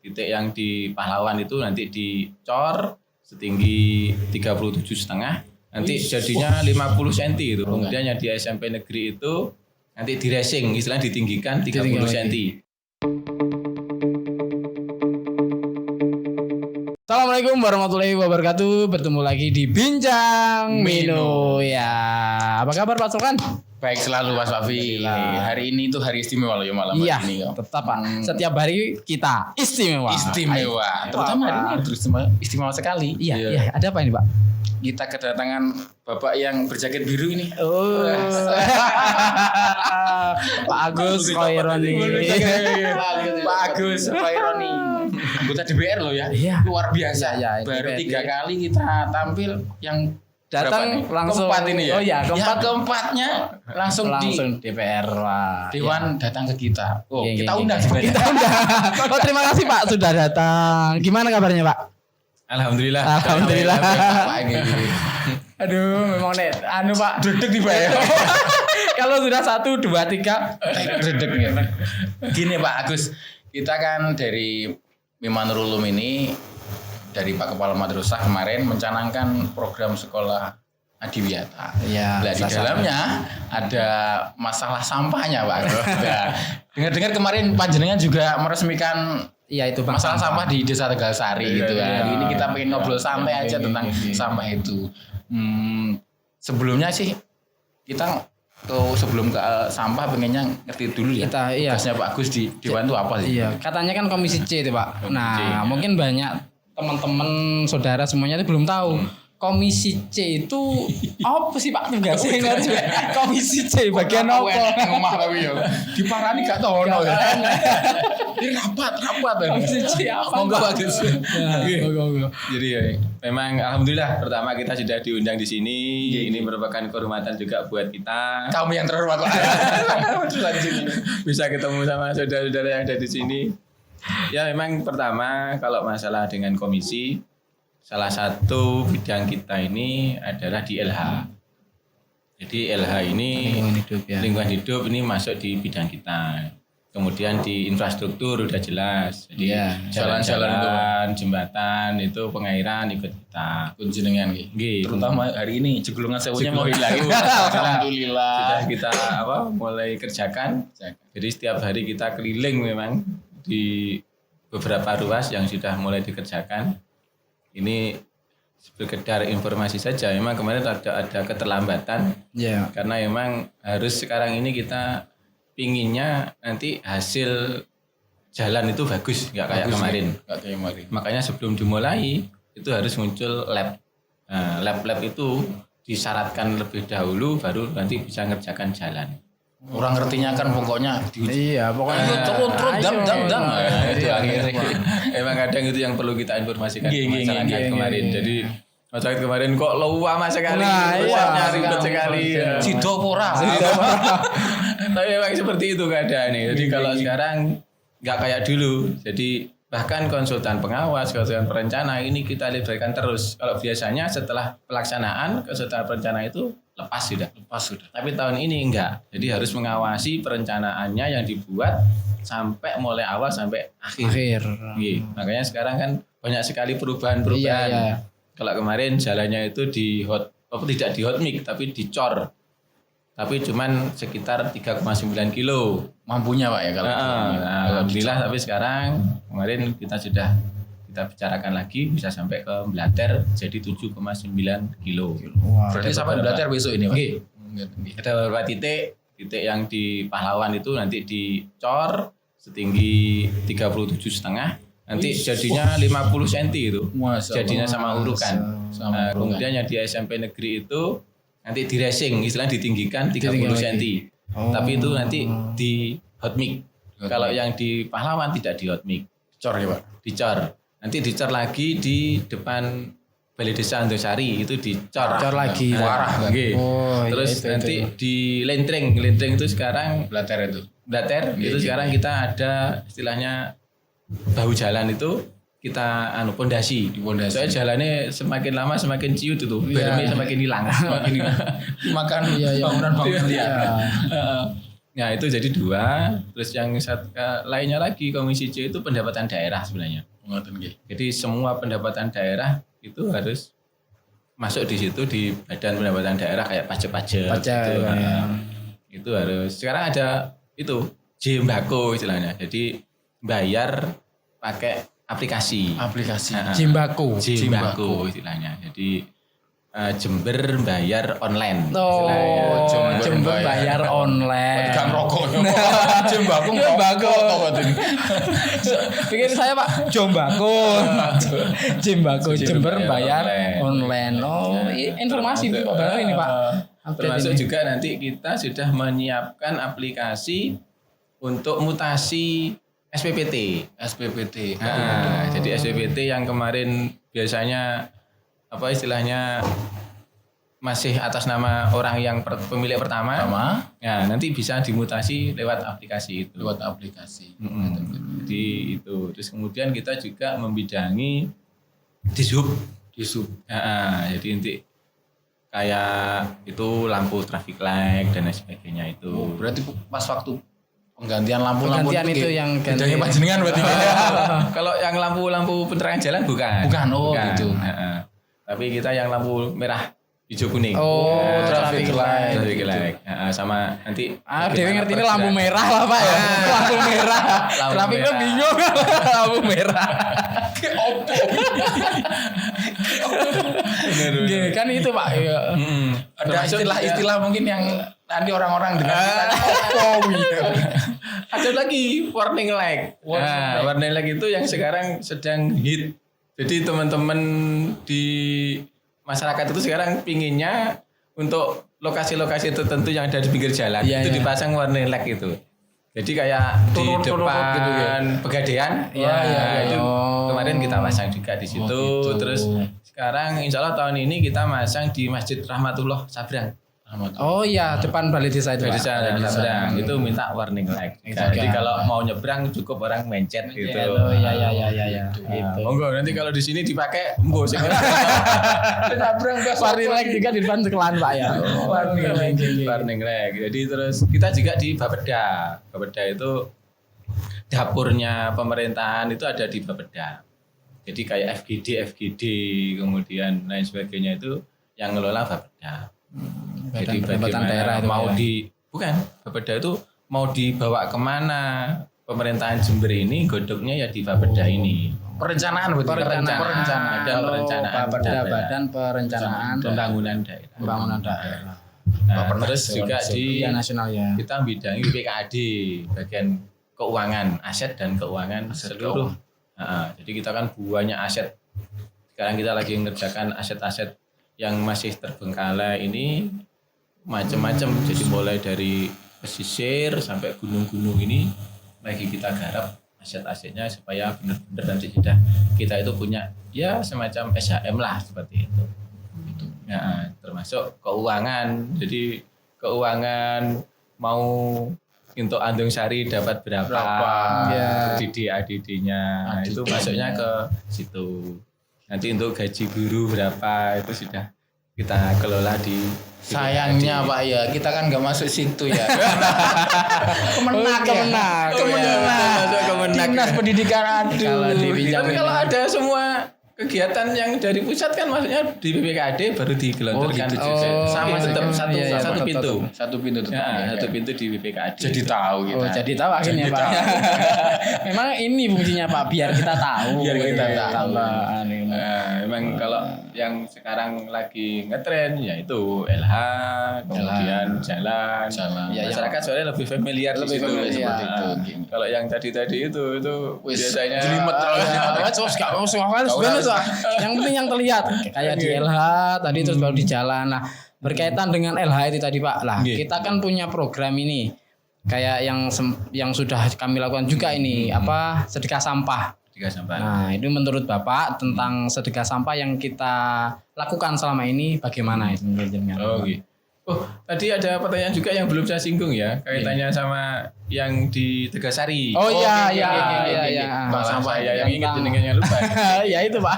Titik yang di Pahlawan itu nanti dicor setinggi 37,5. Nanti jadinya 50 cm itu. Kemudian yang di SMP negeri itu nanti di racing, istilahnya ditinggikan 30 cm. Assalamualaikum warahmatullahi wabarakatuh. Bertemu lagi di Bincang Mino. Ya, apa kabar Pak Sulkan? Baik selalu Mas Wafi. Hari ini tuh hari istimewa loh ya malam Iya, ini. tetap Pak. Setiap hari kita istimewa. Terutama hari ini istimewa sekali. Iya. Ada apa ini Pak? Kita kedatangan bapak yang berjaket biru ini. Oh. Pak Agus Khaironi. Pak Agus Khaironi. Anggota DPR loh ya. Iya. Luar biasa. Iya, Baru DPR. 3 kali kita tampil yang Datang langsung keempat ini ya. Oh iya, keempatnya langsung di DPR Wah. Dewan datang ke kita. Oh, Iya, kita iya, undang iya. sebenarnya. Kita undang. Oh, terima kasih Pak sudah datang. Gimana kabarnya Pak? Alhamdulillah. Alhamdulillah. Pak ini. Aduh, memang nek anu Pak, Duduk di bayar. kalau sudah 1, 2, 3 Redek ya. Gini Pak Agus, kita kan dari Mimanur Ulum ini dari Pak Kepala Madrasah kemarin mencanangkan program sekolah adiwiyata. Iya. Nah, di dalamnya ada masalah sampahnya Pak. Nah, dengar-dengar kemarin panjenengan juga meresmikan Iya itu Bang. masalah sampah di Desa Tegal Sari gitu kan. Iya. Ini kita pengen ngobrol santai aja tentang sampah itu. Sebelumnya sih kita sebelum ke sampah pengennya ngerti dulu ya. Kita, iya. Tugasnya Pak Agus di Dewan itu apa sih? Iya, katanya kan Komisi C itu Pak. Nah, C. mungkin banyak teman-teman saudara semuanya itu belum tahu. Komisi C itu apa sih Pak tugasnya? Nggak tahu. Komisi C bagian apa? Ngomah tapi ya. Diparani gak tahu ya. Ini rapat. Komisi C apa? Monggo Pak? Pak Agus. Monggo. Jadi ya, memang alhamdulillah pertama kita sudah diundang di sini. Ini merupakan kehormatan juga buat kita. Kamu yang terhormat Pak. Bisa ketemu sama saudara-saudara yang ada di sini. Ya memang pertama kalau masalah dengan komisi, salah satu bidang kita ini adalah di LH. Jadi LH ini lingkungan hidup ini masuk di bidang kita. Kemudian di infrastruktur udah jelas. Jadi Iya. jalan-jalan, jembatan itu pengairan ikut kita. Ikut jenengan nggih. Terutama hari ini jegulungan sewunya mau hilang. Alhamdulillah. Sudah kita mulai kerjakan. Jadi setiap hari kita keliling memang di beberapa ruas yang sudah mulai dikerjakan. Ini sekedar informasi saja. Memang kemarin ada keterlambatan. Iya. Karena memang harus sekarang ini kita pinginnya nanti hasil jalan itu bagus, nggak kayak kemarin. Makanya sebelum dimulai itu harus muncul lab. Nah, lab itu disyaratkan lebih dahulu baru nanti bisa ngerjakan jalan. Orang ngertinya kan pokoknya Iya, pokoknya terus dam. Itu akhirnya emang kadang itu yang perlu kita informasikan ke masyarakat kemarin. Jadi masyarakat kemarin kok lama sekali, Nah, iya. ribet sekali. Sidopora. Tapi memang seperti itu keadaannya. Jadi kalau sekarang nggak kayak dulu. Jadi bahkan konsultan pengawas, konsultan perencana ini kita libatkan terus. Kalau biasanya setelah pelaksanaan konsultan perencana itu lepas sudah. Tapi tahun ini enggak. Jadi harus mengawasi perencanaannya yang dibuat sampai mulai awal sampai akhir. Makanya sekarang kan banyak sekali perubahan-perubahan. Iya. Kalau kemarin jalannya itu tidak di hot mix tapi dicor. Tapi cuman sekitar 3,9 kilo. Mampunya Pak ya kalau. Alhamdulillah tapi sekarang kemarin kita bicarakan lagi bisa sampai ke Blater jadi 7,9 kilo. Berarti sampai Blater besok ini Pak. Ada beberapa titik yang di Pahlawan itu nanti dicor setinggi 37,5. Nanti jadinya 50 cm itu. Jadinya sama urukan. Kemudian yang di SMP negeri itu nanti di racing, istilahnya ditinggikan 30 cm. Tapi itu nanti di hot mix. Kalau yang di Pahlawan tidak di hot mix. Dicor ya Pak. Dicor. Nanti dicor lagi di depan Balai Desa Andosari itu dicor. Dicor lagi. Warah. Terus itu. nanti di lentring itu sekarang Blater itu. itu sekarang kita ada istilahnya bahu jalan itu kita pondasi. Soalnya jalannya semakin lama semakin ciut itu, bermi semakin hilang. Makan bangunan liar. Nah itu jadi 2. Terus yang lainnya lagi Komisi C itu pendapatan daerah sebenarnya. Ngoten nggih. Jadi semua pendapatan daerah itu harus masuk di situ di badan pendapatan daerah kayak pajak-pajak gitu. ya. Itu harus. Sekarang ada itu Jembako istilahnya. Jadi bayar pakai aplikasi. Aplikasi. Jimbako. Jembako istilahnya. Jadi Jember bayar online. Oh, istilahnya. Jember bayar online. Kan rokok. Jembako Jembako. ngoten. Pikir saya Pak Jombako. Jimbako Jember bayar bayar online. Oh, informasi Pak baru ini Pak. Termasuk juga nanti kita sudah menyiapkan aplikasi untuk mutasi SPPT. SPPT. Jadi SPPT yang kemarin biasanya apa istilahnya masih atas nama orang yang pemilik pertama. Ya, nanti bisa dimutasi lewat aplikasi itu. Lewat aplikasi. Jadi itu. Terus kemudian kita juga membidangi dishub. Jadi nanti kayak itu lampu traffic light dan lain sebagainya itu. Oh, berarti pas waktu penggantian lampu-lampu itu yang ganti. Bidangnya panjenengan berarti. Kalau yang lampu-lampu penerangan jalan bukan. Oh gitu. Tapi kita yang lampu merah, hijau, kuning. Oh, traffic light. Traffic light. Sama nanti. Dewi ngerti ini lampu merah lah Pak ya. Lampu merah. Trafiknya bingung. Lampu merah. Opo. Kan itu Pak. Ada istilah-istilah mungkin yang nanti orang-orang dengar kita opo gitu. Ada lagi warning light. Warning light itu yang sekarang sedang hit. Jadi teman-teman di masyarakat itu sekarang pinginnya untuk lokasi-lokasi tertentu yang ada di pinggir jalan itu dipasang warning light itu. Jadi kayak di depan gitu, Pegadaian. Itu kemarin kita pasang juga di situ. Gitu. Terus sekarang insya Allah tahun ini kita masang di Masjid Rahmatullah Sabrang. Oh iya, depan balai desa itu. Balai desa Sabrang itu minta warning light. Jadi kalau mau nyebrang cukup orang mencet gitu. Iya. Gitu. Monggo nanti kalau di sini dipakai monggo segera. Nyebrang warning light juga di depan sekolahan Pak ya. Warning light. Jadi terus kita juga di Bapeda. Bapeda itu dapurnya pemerintahan itu ada di Bapeda. Jadi kayak FGD kemudian lain sebagainya itu yang ngelola Bapeda. Jadi bagaimana bukan Bapeda itu mau dibawa kemana pemerintahan Jember ini godoknya ya di Bapeda ini. Perencanaan Badan Perencanaan Pembangunan Daerah. Terus juga di nasional ya. Kita bidangi BPKAD bagian keuangan, aset dan keuangan seluruh. Jadi kita kan banyak aset. Sekarang kita lagi mengerjakan aset-aset yang masih terbengkalai ini macam-macam. Jadi mulai dari pesisir sampai gunung-gunung ini lagi kita garap aset-asetnya supaya benar-benar nanti sudah kita itu punya ya semacam SHM lah seperti itu. Ya, termasuk keuangan. Jadi keuangan mau untuk Andung Sari dapat berapa ya. ADD-nya itu masuknya ke situ. Nanti untuk gaji guru berapa itu sudah kita kelola di sayangnya Pak ya kita kan nggak masuk situ ya. Kemenak. Dinas Pendidikan kalau ada semua kegiatan yang dari pusat kan maksudnya di BPKAD baru digelontorkan. Sama tetap satu pintu. Satu pintu di BPKAD. Jadi tahu kita. Jadi tahu akhirnya Pak. Memang ini fungsinya Pak biar kita tahu. Memang kalau yang sekarang lagi ngetren yaitu LH, kemudian jalan. Masyarakat soalnya lebih familiar di situ. Seperti itu. Kalau yang tadi itu biasanya jelimet terus. Yang penting yang terlihat kayak di LH tadi terus baru di jalan. Nah, berkaitan dengan LH itu tadi Pak. Lah, kita kan punya program ini. Kayak yang sudah kami lakukan juga ini sedekah sampah. Nah, itu menurut Bapak tentang sedekah sampah yang kita lakukan selama ini bagaimana itu menurut jenengan? Tadi ada pertanyaan juga yang belum saya singgung ya, kaitannya sama yang di Tegasari. Iya. Sampah yang ingat jenengan yang lupa. Ya itu Pak.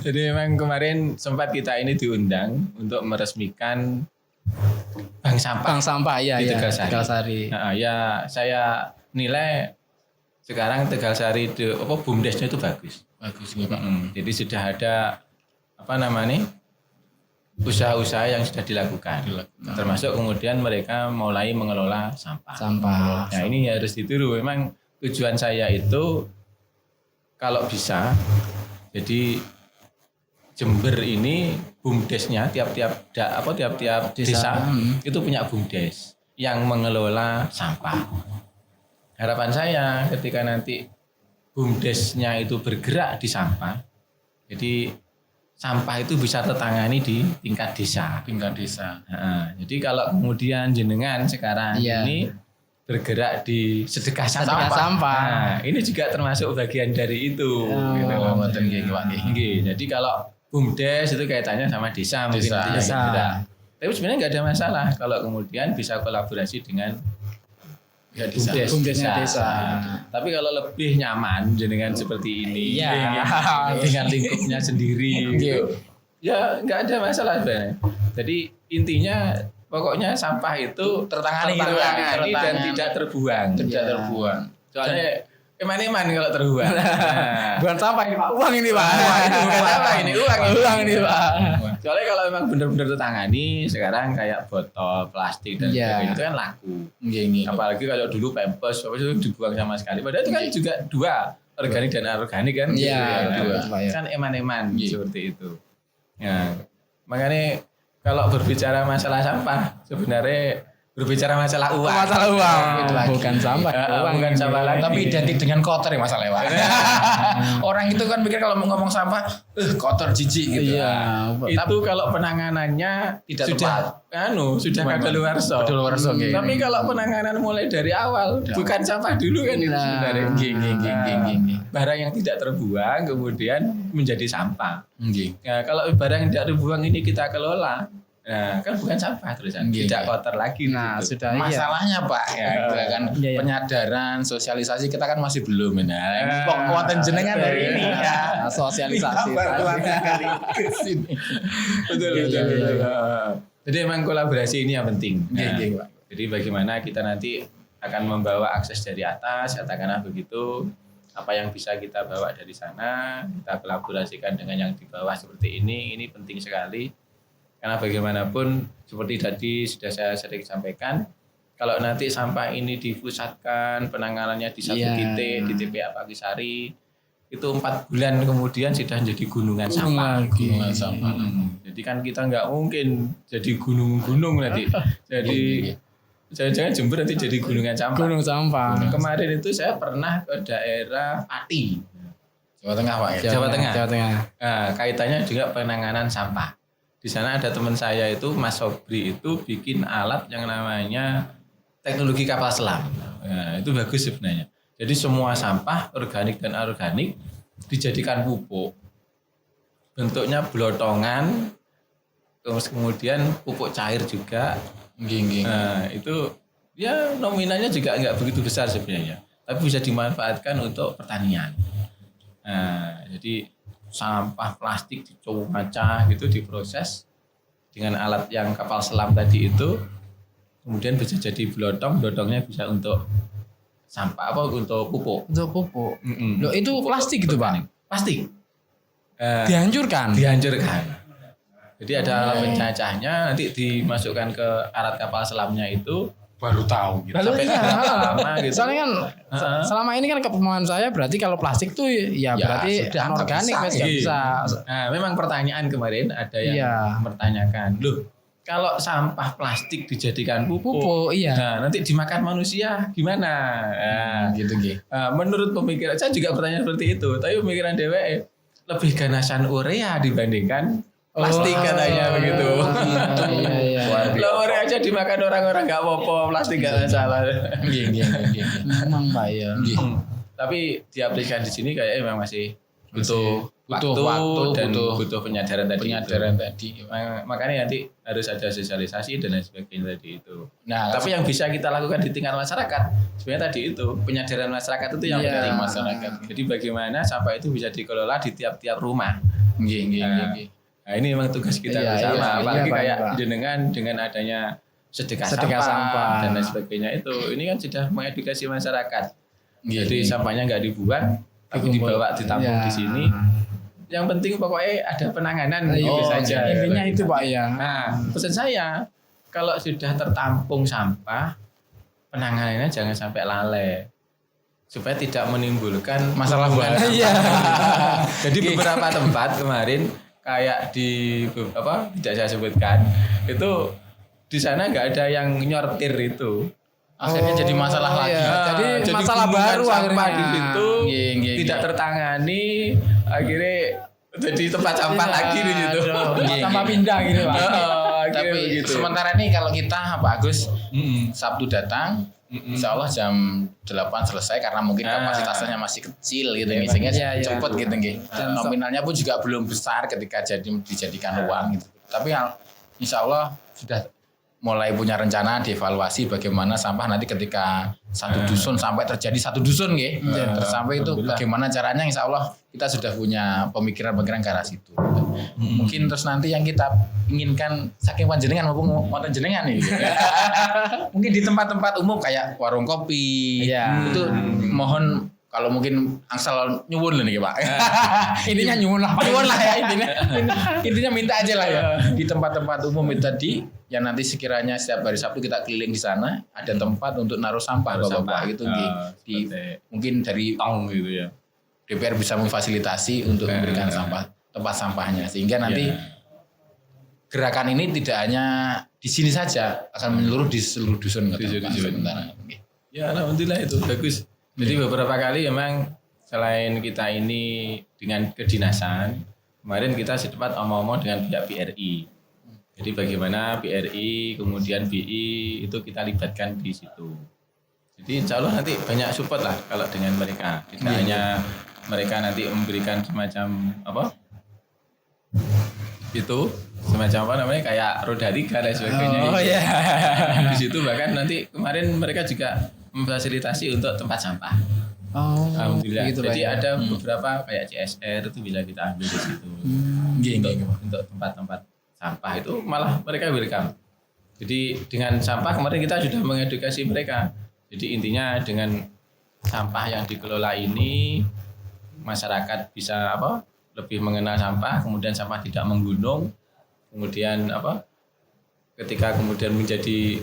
Jadi memang kemarin sempat kita ini diundang untuk meresmikan bank sampah. Bank sampah ya Di ya. Tegalsari. Tegalsari. Nah, ya saya nilai sekarang Tegalsari BUMDes-nya itu bagus. Bagus ya Pak. Jadi sudah ada apa namanya usaha-usaha yang sudah dilakukan. Termasuk kemudian mereka mulai mengelola sampah. Sampah. Nah ini harus ditiru. Memang tujuan saya itu kalau bisa, jadi Jember ini BUMDes-nya tiap-tiap desa itu punya BUMDes yang mengelola sampah. Harapan saya ketika nanti BUMDes-nya itu bergerak di sampah, jadi sampah itu bisa tertangani di tingkat desa. Tingkat desa. Nah, jadi kalau kemudian jenengan sekarang ini bergerak di sedekah sampah. Nah, ini juga termasuk bagian dari itu. Gitu loh. Jadi kalau BUMDes itu kaitannya sama desa, mungkin desa. Tapi sebenarnya nggak ada masalah kalau kemudian bisa kolaborasi dengan BUMDesnya desa. Tapi kalau lebih nyaman dengan seperti ini, dengan lingkupnya sendiri, gitu, ya nggak ada masalah sebenarnya. Jadi intinya pokoknya sampah itu tertangani dan tidak terbuang. Soalnya eman-eman kalau terbuang. Bukan sampah ini Pak, uang ini Pak. Bukan sampah ini, uang ini Pak. Soalnya kalau memang benar-benar tertangani sekarang kayak botol plastik dan sebagainya itu kan laku. Apalagi kalau dulu Pampers itu dibuang sama sekali. Padahal itu kan juga dua, organik dan anorganik kan. Kan eman-eman seperti itu. Ya, makanya kalau berbicara masalah sampah sebenarnya berbicara masalah uang. Masalah uang. Bukan sampah. Bukan sampah lagi. Tapi identik dengan kotor ya masalahnya Pak. Orang itu kan pikir kalau mau ngomong sampah, kotor jijik gitu. Iya. Itu kalau penanganannya Tidak sudah sudah kadaluarsa. Tapi kalau penanganan mulai dari awal bukan sampah dulu kan itu sebenarnya. Barang yang tidak terbuang kemudian menjadi sampah. Nah, kalau barang yang tidak terbuang ini kita kelola, nah, kan bukan sampah terusan, tidak kotor lagi. Nah, gitu. sudah masalahnya Pak ya, kan penyadaran, sosialisasi kita kan masih belum ya. Kekuatan jenengan dari ini ya. Sosialisasi. Betul. Jadi memang kolaborasi ini yang penting. Pak. Jadi bagaimana kita nanti akan membawa akses dari atas, katakanlah begitu. Apa yang bisa kita bawa dari sana, kita kolaborasikan dengan yang di bawah seperti ini penting sekali. Karena bagaimanapun seperti tadi sudah saya sering sampaikan, kalau nanti sampah ini dipusatkan penanganannya di satu titik di TPA Pakisari, itu 4 bulan kemudian sudah menjadi gunungan sampah. Jadi kan kita nggak mungkin jadi gunung-gunung nanti. Jadi jangan-jangan Jember nanti jadi gunungan sampah. Gunung sampah. Kemarin itu saya pernah ke daerah Pati, Jawa Tengah Pak. Jawa Tengah. Nah, Kaitannya juga penanganan sampah. Di sana ada teman saya itu Mas Sobri itu bikin alat yang namanya teknologi kapal selam. Nah, itu bagus sebenarnya. Jadi semua sampah organik dan anorganik dijadikan pupuk. Bentuknya blotongan, terus kemudian pupuk cair juga. Nah, itu ya nominalnya juga nggak begitu besar sebenarnya, tapi bisa dimanfaatkan untuk pertanian. Nah, jadi sampah plastik dicacah gitu diproses dengan alat yang kapal selam tadi itu, kemudian bisa jadi blotongnya bisa untuk sampah untuk pupuk. Untuk pupuk. Loh, itu pupuk plastik gitu Pak? Plastik. Dihancurkan. Jadi ada alat pencacahnya, nanti dimasukkan ke alat kapal selamnya itu. Baru tahu gitu. Sampai lama gitu. Soalnya kan selama ini kan kepemahaman saya berarti kalau plastik tuh ya berarti anorganik bisa. Nah, memang pertanyaan kemarin ada yang mempertanyakan, loh kalau sampah plastik dijadikan pupuk, nah nanti dimakan manusia gimana? Nah, gitu. Menurut pemikiran saya juga bertanya seperti itu, tapi pemikiran DWE lebih ganasan urea dibandingkan plastik katanya begitu. Urea aja dimakan orang-orang nggak apa-apa, plastik nggak masalah. Memang Pak ya. Tapi diaplikasikan di sini kayaknya memang masih butuh waktu dan butuh penyadaran tadi. Makanya nanti harus ada sosialisasi dan lain sebagainya tadi itu. Nah, tapi yang bisa kita lakukan di tingkat masyarakat sebenarnya tadi itu penyadaran masyarakat itu yang penting masyarakat. Jadi bagaimana sampah itu bisa dikelola di tiap-tiap rumah. Nah ini memang tugas kita Iya, bersama. iya, Apalagi iya, kayak Pak. dengan adanya sedekah Sedekah sampah. dan lain sebagainya itu. Ini kan sudah mengedukasi masyarakat. Iya, Jadi iya. sampahnya nggak dibuang, tapi Dikumpul. dibawa ditampung Iya. di sini. Yang penting pokoknya ada penanganan Oh, gitu saja. intinya itu Pak ya. Nah, pesan saya kalau sudah tertampung sampah, penanganannya jangan sampai lalai supaya tidak menimbulkan Masalah hubungan baru. sampah. Iya. Jadi beberapa tempat kemarin kayak di tidak saya sebutkan itu di sana nggak ada yang nyortir itu. Akhirnya jadi masalah Oh, lagi. iya. Jadi masalah gunungan baru sampah akhirnya. di situ Nggih, nggih, tidak nggih. tertangani, akhirnya jadi tempat sampah lagi di situ. Nggih, Sampah nggih. pindah gitu Pak. Akhirnya Tapi begitu. sementara ini kalau kita Pak Agus Mm-mm. Sabtu datang, Insya Allah jam 8 selesai karena mungkin kapasitasnya masih kecil gitu Iya, sehingga iya, iya. cepet gitu nggih. Dan Nominalnya pun juga belum besar ketika dijadikan uang gitu. Tapi Insya Allah sudah mulai punya rencana dievaluasi bagaimana sampah nanti ketika satu dusun sampai terjadi satu dusun nggih. Terus sampai itu Alhamdulillah. bagaimana caranya Insya Allah kita sudah punya pemikiran-pemikiran ke arah situ. Mungkin terus nanti yang kita inginkan saking panjenengan maupun wonten jenengan nih. Mungkin di tempat-tempat umum kayak warung kopi Iya. itu mohon kalau mungkin angsal nyuwun lah nih Pak. Intinya nyuwun lah Pak. Nyuwun lah ya intinya minta aja lah ya di tempat-tempat umum itu tadi yang nanti sekiranya setiap hari Sabtu kita keliling di sana ada tempat untuk naruh sampah Naruh Bapak-bapak sampah. gitu nggih. Di Seperti mungkin dari tong gitu ya. DPR bisa memfasilitasi untuk memberikan sampah tempat sampahnya sehingga nanti Iya. gerakan ini tidak hanya di sini saja akan menyeluruh di seluruh dusun Di seluruh Pak, dusun. sementara. Nggih. Ya alhamdulillah itu bagus. Jadi beberapa kali memang selain kita ini dengan kedinasan, kemarin kita sempat omong-omong dengan pihak BRI. Jadi bagaimana BRI kemudian BI itu kita libatkan di situ. Jadi insya Allah nanti banyak support lah kalau dengan mereka. Tidak hanya mereka nanti memberikan semacam apa? Itu semacam apa namanya kayak roda tiga dan sebagainya. Oh iya. Di situ bahkan nanti kemarin mereka juga memfasilitasi untuk tempat sampah. Oh. Alhamdulillah. Gitu, Jadi Pak, ya. ada beberapa kayak CSR itu bisa kita ambil di situ. Nggih, nggih, nggih. Untuk tempat-tempat sampah itu malah mereka welcome. Jadi dengan sampah kemarin kita sudah mengedukasi mereka. Jadi intinya dengan sampah yang dikelola ini masyarakat bisa apa? Lebih mengenal sampah, kemudian sampah tidak menggunung, kemudian apa? Ketika kemudian menjadi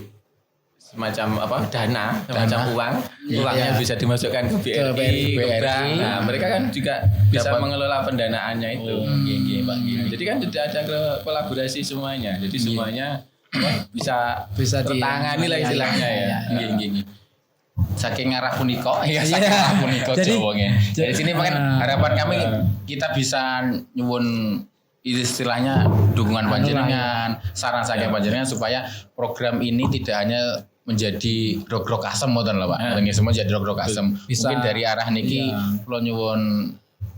semacam apa? Dana, semacam uang, uangnya Iya. bisa dimasukkan ke BRI, BRI. ke bank. Nah, mereka kan juga bisa Dapat. mengelola pendanaannya itu. Nggih, nggih, Pak. Nggih. Jadi kan tidak ada kolaborasi semuanya. Jadi semuanya apa, bisa Bisa di- tertangani lah iya, istilahnya iya, ya. Nggih, nggih, nggih. Saking arah punika ya Iya. saking arah punika Jadi- Jawanya. Dari sini makin harapan kami kita bisa nyuwun istilahnya dukungan panjenengan, saran saking panjenengan supaya program ini tidak hanya menjadi grog-grog asem ngoten lho Pak. Nggih semua jadi grog-grog asem. Bisa. Mungkin dari arah niki Iya. kula nyuwun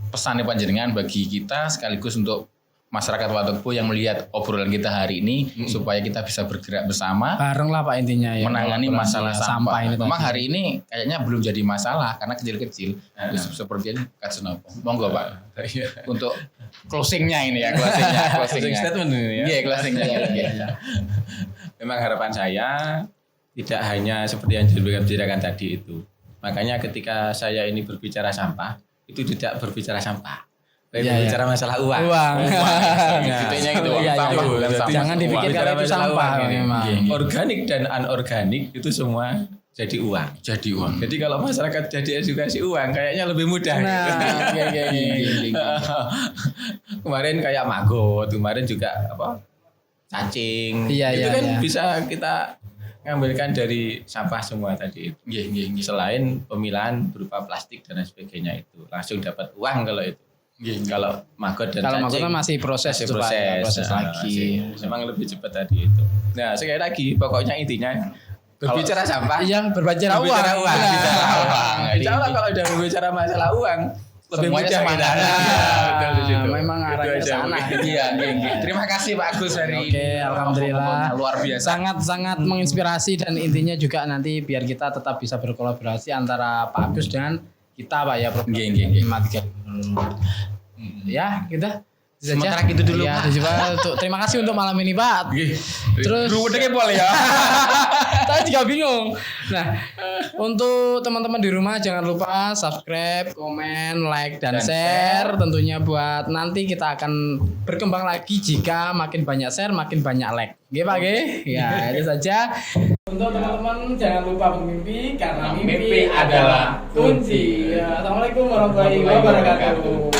pesan panjenengan bagi kita sekaligus untuk masyarakat Watubo yang melihat obrolan kita hari ini supaya kita bisa bergerak bersama Bareng lah Pak intinya ya. menangani Kolaborasi masalah sampah. ini Memang tadi. hari ini kayaknya belum jadi masalah karena kecil-kecil. Seperti ini kasus nopo. Monggo Pak. Untuk closingnya ini ya, closingnya. Closing statement ini ya. Iya, closingnya. Iya. Memang harapan saya tidak hanya seperti yang dibicarakan tadi itu. Makanya ketika saya ini berbicara sampah, itu tidak berbicara sampah. Tapi Iya, berbicara masalah uang. Uang. Titiknya gitu. Iya, iya. Sampah bukan Jadi sampah. Jangan dipikir Bicara kalau itu masalah sampah uang ini. memang. Iya. Organik dan anorganik itu semua jadi uang. Jadi uang. Jadi kalau masyarakat jadi edukasi uang kayaknya lebih mudah. Nah, gitu. Kemarin kayak maggot, kemarin juga apa? Cacing. Iya, itu iya, kan iya. bisa kita ngambilkan dari sampah semua tadi itu. Nggih. Selain pemilahan berupa plastik dan lain sebagainya itu langsung dapat uang kalau itu. Kalau maggot dan Kalau cacing maggot kan masih proses masih itu, Pak, ya, proses Nah, lagi. memang lebih cepat tadi itu. Nah sekali lagi pokoknya intinya berbicara sampah. Yang berbicara uang. Berbicara uang. Nah. Bicara uang. Insya Allah kalau udah berbicara masalah uang lebih Semuanya mudah semangat. kita. Betul di situ. Memang Itu arahnya aja, sana. mungkin. Iya, nggih. Terima kasih Pak Agus hari ini. Oke, alhamdulillah. Luar biasa. Sangat menginspirasi dan intinya juga nanti biar kita tetap bisa berkolaborasi antara Pak Agus dan kita Pak ya. Nggih. Ya, kita Sementara gitu dulu, ya, Pak. Terima kasih untuk malam ini Pak. Terus Udah boleh ya. saya juga bingung. Nah, untuk teman-teman di rumah jangan lupa subscribe, komen, like dan share. Tentunya buat nanti kita akan berkembang lagi jika makin banyak share, makin banyak like. Oke Pak, oke? Ya, itu saja. Untuk teman-teman jangan lupa bermimpi karena mimpi adalah kunci. Ya, Assalamualaikum warahmatullahi wabarakatuh.